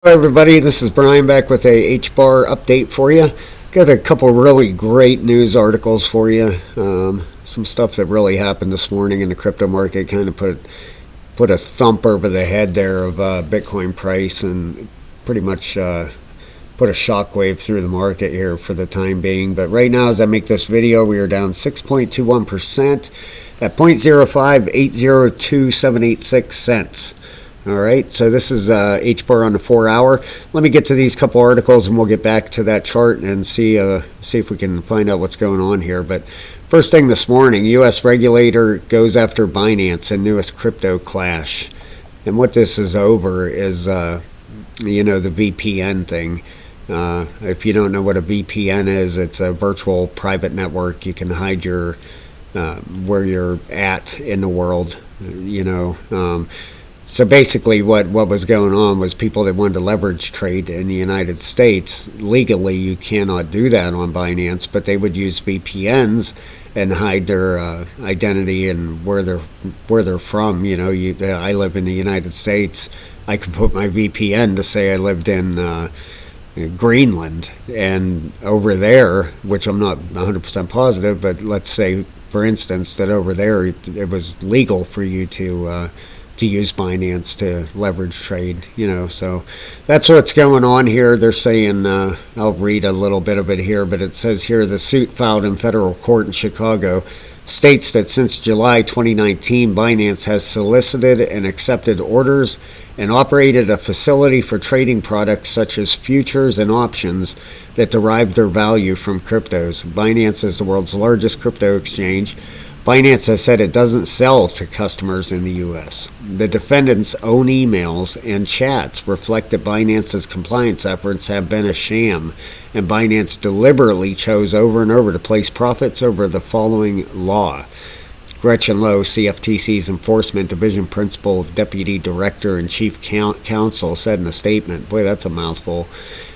Hi everybody, this is Brian back with a H-Bar update for you. Got a couple really great news articles for you. Some stuff that really happened this morning in the crypto market kind of put a thump over the head there of Bitcoin price and pretty much put a shockwave through the market here for the time being. But right now, as I make this video, we are down 6.21% at 0.05802786 cents. All right, so this is H-Bar on the 4-hour. Let me get to these couple articles and we'll get back to that chart and see if we can find out what's going on here. But first thing this morning, U.S. regulator goes after Binance in newest crypto clash. And what this is over is, the VPN thing. If you don't know what a VPN is, it's a virtual private network. You can hide your where you're at in the world, So basically what was going on was people that wanted to leverage trade in the United States. Legally, you cannot do that on Binance, but they would use VPNs and hide their identity and where they're from. I live in the United States. I could put my VPN to say I lived in Greenland, and over there, which I'm not 100% positive, but let's say, for instance, that over there it was legal for you to use Binance to leverage trade, so that's what's going on here. They're saying, I'll read a little bit of it here, but it says here, the suit filed in federal court in Chicago states that since July 2019, Binance has solicited and accepted orders and operated a facility for trading products such as futures and options that derive their value from cryptos. Binance is the world's largest crypto exchange. Binance has said it doesn't sell to customers in the U.S. The defendant's own emails and chats reflect that Binance's compliance efforts have been a sham, and Binance deliberately chose over and over to place profits over the following law. Gretchen Lowe, CFTC's Enforcement Division Principal Deputy Director and Chief Counsel, said in a statement. Boy, that's a mouthful.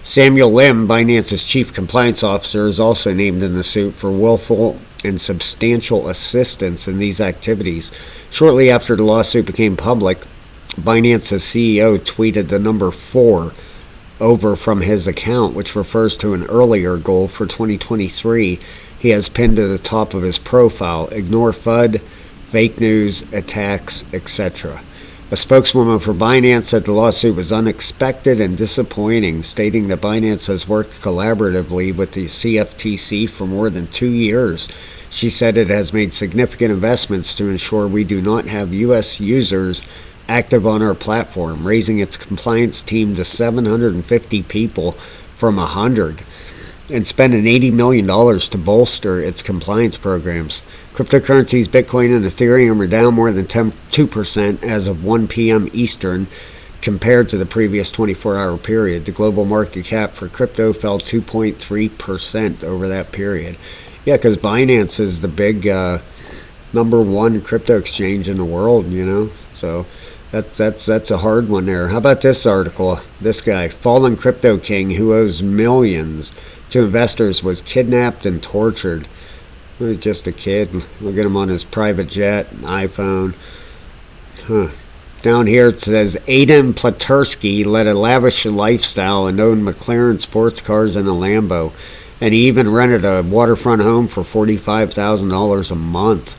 Samuel Lim, Binance's Chief Compliance Officer, is also named in the suit for willful and substantial assistance in these activities. Shortly after the lawsuit became public, Binance's CEO tweeted the number 4 over from his account, which refers to an earlier goal for 2023 he has pinned to the top of his profile: ignore FUD, fake news, attacks, etc. A spokeswoman for Binance said the lawsuit was unexpected and disappointing, stating that Binance has worked collaboratively with the CFTC for more than 2 years. She said it has made significant investments to ensure we do not have U.S. users active on our platform, raising its compliance team to 750 people from 100, and spending $80 million to bolster its compliance programs. Cryptocurrencies Bitcoin and Ethereum are down more than 2% as of 1 p.m. Eastern compared to the previous 24-hour period. The global market cap for crypto fell 2.3% over that period. Yeah, because Binance is the big number one crypto exchange in the world, So that's a hard one there. How about this article? This guy, fallen crypto king who owes millions to investors, was kidnapped and tortured. He was just a kid. Look at him on his private jet, iPhone. Down here it says Aiden Platursky led a lavish lifestyle and owned McLaren sports cars and a Lambo. And he even rented a waterfront home for $45,000 a month.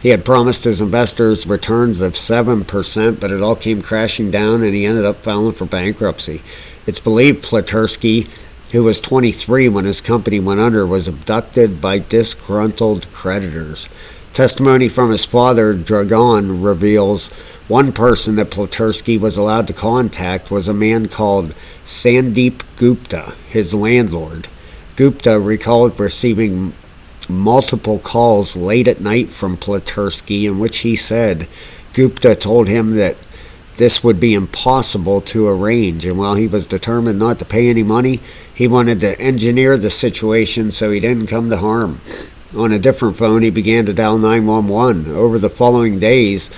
He had promised his investors returns of 7%, but it all came crashing down and he ended up filing for bankruptcy. It's believed Platursky, who was 23 when his company went under, was abducted by disgruntled creditors. Testimony from his father, Dragon, reveals one person that Platursky was allowed to contact was a man called Sandeep Gupta, his landlord. Gupta recalled receiving multiple calls late at night from Platursky in which he said Gupta told him that this would be impossible to arrange, and while he was determined not to pay any money, he wanted to engineer the situation so he didn't come to harm. On a different phone, he began to dial 911. Over the following days,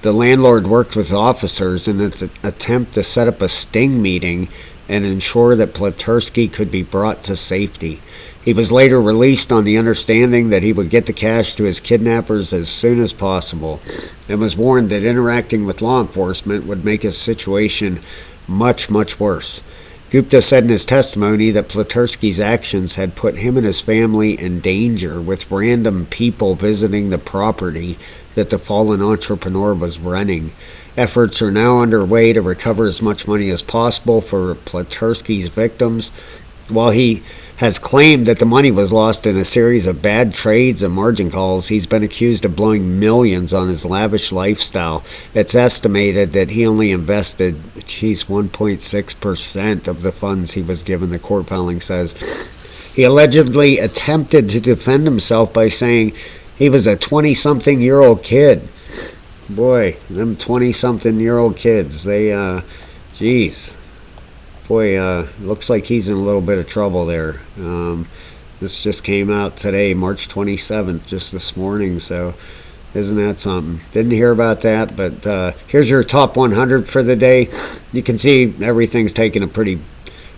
the landlord worked with officers in an attempt to set up a sting meeting and ensure that Platursky could be brought to safety. He was later released on the understanding that he would get the cash to his kidnappers as soon as possible, and was warned that interacting with law enforcement would make his situation much, much worse. Gupta said in his testimony that Platursky's actions had put him and his family in danger, with random people visiting the property that the fallen entrepreneur was renting. Efforts are now underway to recover as much money as possible for Platursky's victims. While he has claimed that the money was lost in a series of bad trades and margin calls, he's been accused of blowing millions on his lavish lifestyle. It's estimated that he only invested, 1.6% of the funds he was given, the court filing says. He allegedly attempted to defend himself by saying he was a 20-something-year-old kid. Boy, them 20-something-year-old kids, geez. Boy, looks like he's in a little bit of trouble there. This just came out today, March 27th, just this morning, so isn't that something? Didn't hear about that, but here's your top 100 for the day. You can see everything's taking a pretty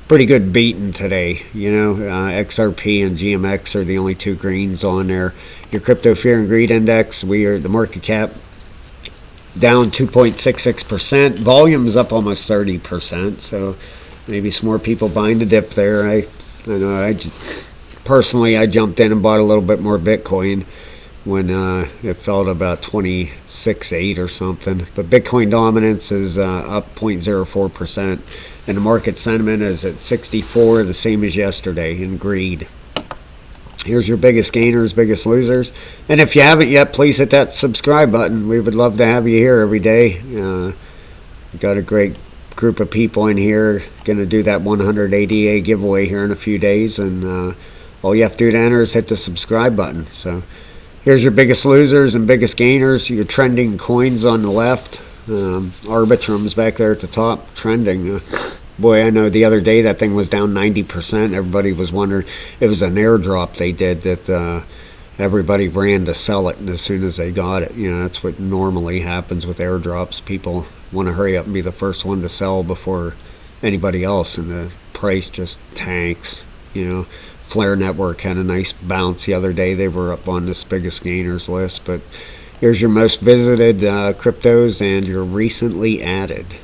good beating today. You know, XRP and GMX are the only two greens on there. Your Crypto Fear and Greed Index, the market cap down 2.66%. Volume's up almost 30%, so maybe some more people buying the dip there. I know personally I jumped in and bought a little bit more Bitcoin when it fell to about 26.8 or something. But Bitcoin dominance is up 0.04%, and the market sentiment is at 64, the same as yesterday in greed. Here's your biggest gainers, biggest losers. And if you haven't yet, please hit that subscribe button. We would love to have you here every day. We've got a great group of people in here. Going to do that 100 ADA giveaway here in a few days. And all you have to do to enter is hit the subscribe button. So here's your biggest losers and biggest gainers. Your trending coins on the left. Arbitrum's back there at the top, trending. Boy, I know the other day that thing was down 90%. Everybody was wondering. It was an airdrop they did that everybody ran to sell it, and as soon as they got it, you know, that's what normally happens with airdrops. People want to hurry up and be the first one to sell before anybody else, and the price just tanks. You know, Flare Network had a nice bounce the other day. They were up on this biggest gainers list. But here's your most visited cryptos and your recently added.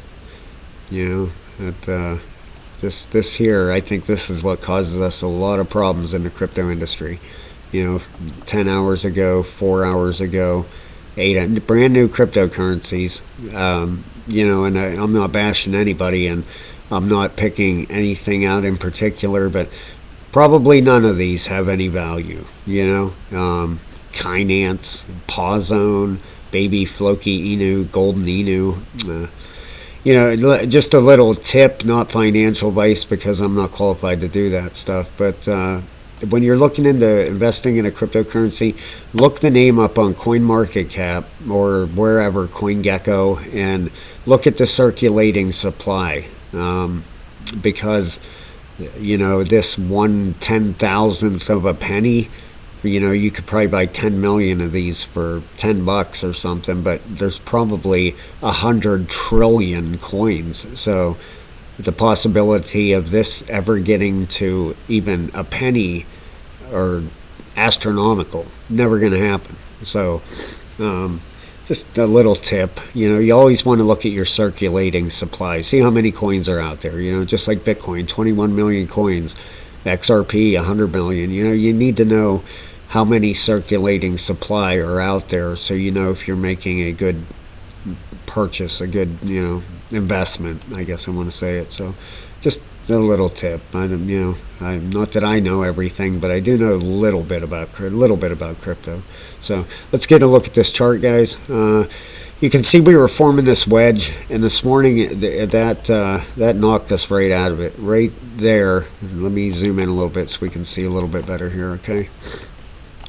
You know. This here, I think this is what causes us a lot of problems in the crypto industry. You know, 10 hours ago, 4 hours ago, 8 brand new cryptocurrencies. You know, and I'm not bashing anybody, and I'm not picking anything out in particular, but probably none of these have any value. You know, Binance, Pawzone, Baby Floki Inu, Golden Inu. You know, just a little tip, not financial advice because I'm not qualified to do that stuff. But when you're looking into investing in a cryptocurrency, look the name up on CoinMarketCap or wherever, CoinGecko, and look at the circulating supply. Because, you know, this 1/10,000th of a penny, you know, you could probably buy 10 million of these for $10 or something, but there's probably 100 trillion coins. So the possibility of this ever getting to even a penny or astronomical, never going to happen. So just a little tip, you know, you always want to look at your circulating supply, see how many coins are out there, you know, just like Bitcoin, 21 million coins, XRP, 100 million, you know, you need to know how many circulating supply are out there, so you know if you're making a good purchase, a good, you know, investment, I guess I want to say it. So just a little tip. I'm not that I know everything, but I do know a little bit about crypto. So let's get a look at this chart, guys. You can see we were forming this wedge, and this morning that knocked us right out of it, right there. Let me zoom in a little bit so we can see a little bit better here, okay?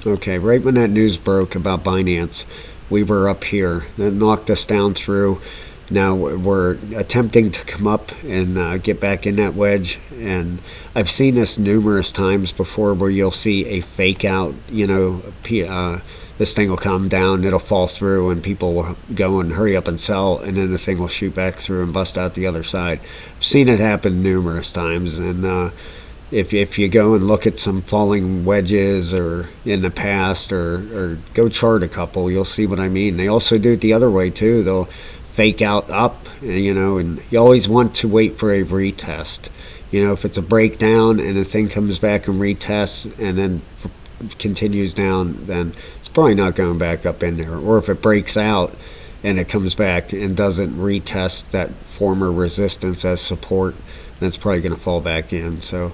Okay, right when that news broke about Binance, we were up here. That knocked us down through. Now we're attempting to come up and get back in that wedge, and I've seen this numerous times before where you'll see a fake out, you know, this thing will come down, it'll fall through, and people will go and hurry up and sell, and then the thing will shoot back through and bust out the other side. I've seen it happen numerous times, and if you go and look at some falling wedges or in the past, or go chart a couple, you'll see what I mean. They also do it the other way too. They'll fake out up, and you always want to wait for a retest. If it's a breakdown and the thing comes back and retests and then continues down, then it's probably not going back up in there. Or if it breaks out and it comes back and doesn't retest that former resistance as support, then it's probably going to fall back in. So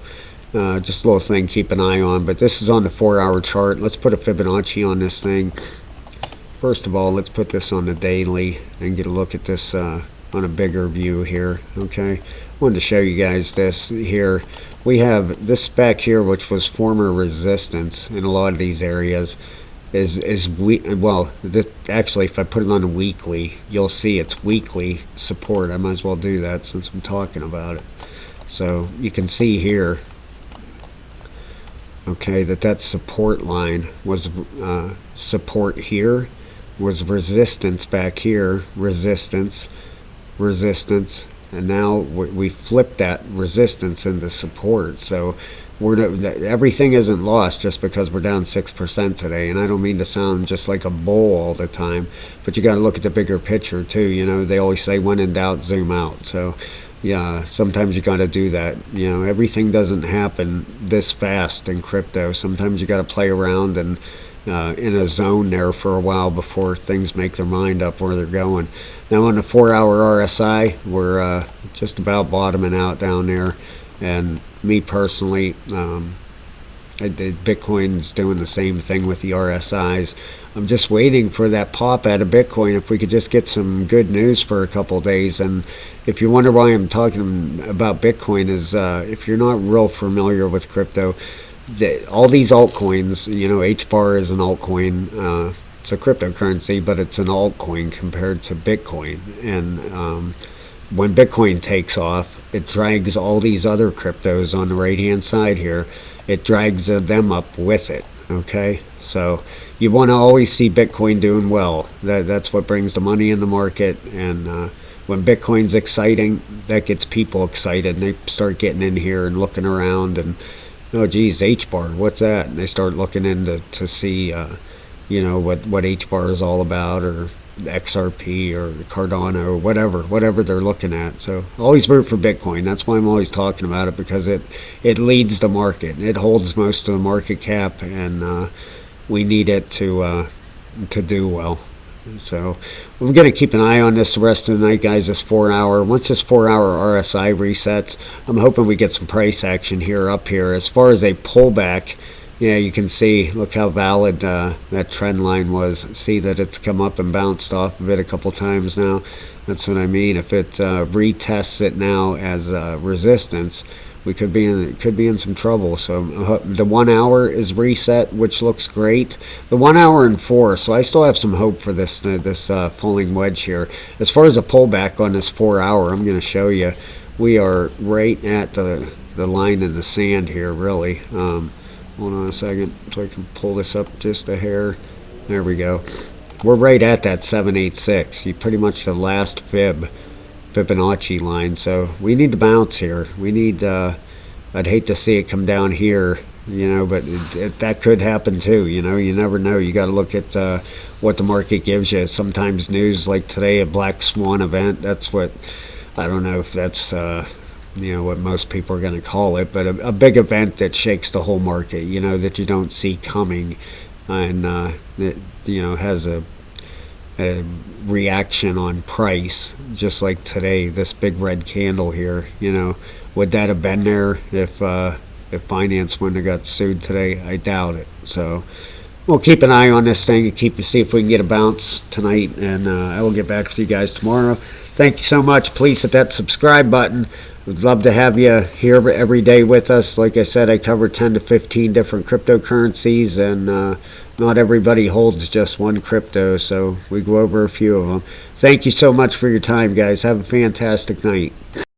just a little thing, keep an eye on. But this is on the 4-hour chart. Let's put a Fibonacci on this thing. First of all, let's put this on the daily and get a look at this on a bigger view here. Okay, wanted to show you guys this here. We have this spec here, which was former resistance in a lot of these areas. Actually, if I put it on a weekly, you'll see it's weekly support. I might as well do that since I'm talking about it. So you can see here, okay, that support line was support here, was resistance back here, resistance, and now we flipped that resistance into support. So everything isn't lost just because we're down 6% today. And I don't mean to sound just like a bull all the time, but you got to look at the bigger picture too. They always say when in doubt, zoom out. So yeah, sometimes you got to do that. Everything doesn't happen this fast in crypto. Sometimes you got to play around and in a zone there for a while before things make their mind up where they're going. Now on the 4-hour RSI, we're just about bottoming out down there. And me personally, Bitcoin's doing the same thing with the RSIs. I'm just waiting for that pop out of Bitcoin. If we could just get some good news for a couple of days. And if you wonder why I'm talking about Bitcoin, is if you're not real familiar with crypto, all these altcoins, HBAR is an altcoin. It's a cryptocurrency, but it's an altcoin compared to Bitcoin. And when Bitcoin takes off, it drags all these other cryptos on the right-hand side here. It drags them up with it, okay? So you want to always see Bitcoin doing well. That's what brings the money in the market. And when Bitcoin's exciting, that gets people excited. And they start getting in here and looking around and, oh, geez, HBAR, what's that? And they start looking in to see, what HBAR is all about, or XRP or Cardano or whatever they're looking at. So always root for Bitcoin. That's why I'm always talking about it, because it leads the market. It holds most of the market cap, and we need it to do well. So we're going to keep an eye on this the rest of the night, guys. This 4-hour. Once this 4-hour RSI resets, I'm hoping we get some price action here up here. As far as a pullback, yeah, you can see, look how valid that trend line was. See that it's come up and bounced off of it a couple times now. That's what I mean. If it retests it now as resistance, we could be in some trouble. So the 1 hour is reset, which looks great. The 1 hour and 4. So I still have some hope for this falling wedge here. As far as a pullback on this 4 hour, I'm going to show you. We are right at the line in the sand here, really. Hold on a second so I can pull this up just a hair. There we go. We're right at that 786. You pretty much the last Fibonacci line. So we need to bounce here. We need. I'd hate to see it come down here, but that could happen too. You never know. You got to look at what the market gives you. Sometimes news like today, a black swan event. That's what, I don't know if that's what most people are going to call it, but a big event that shakes the whole market, that you don't see coming, and has a reaction on price, just like today, this big red candle here. Would that have been there if Binance wouldn't have got sued today? I doubt it. So we'll keep an eye on this thing and see if we can get a bounce tonight, and I will get back to you guys tomorrow. Thank you so much. Please hit that subscribe button. We'd love to have you here every day with us. Like I said, I cover 10 to 15 different cryptocurrencies, and not everybody holds just one crypto, so we go over a few of them. Thank you so much for your time, guys. Have a fantastic night.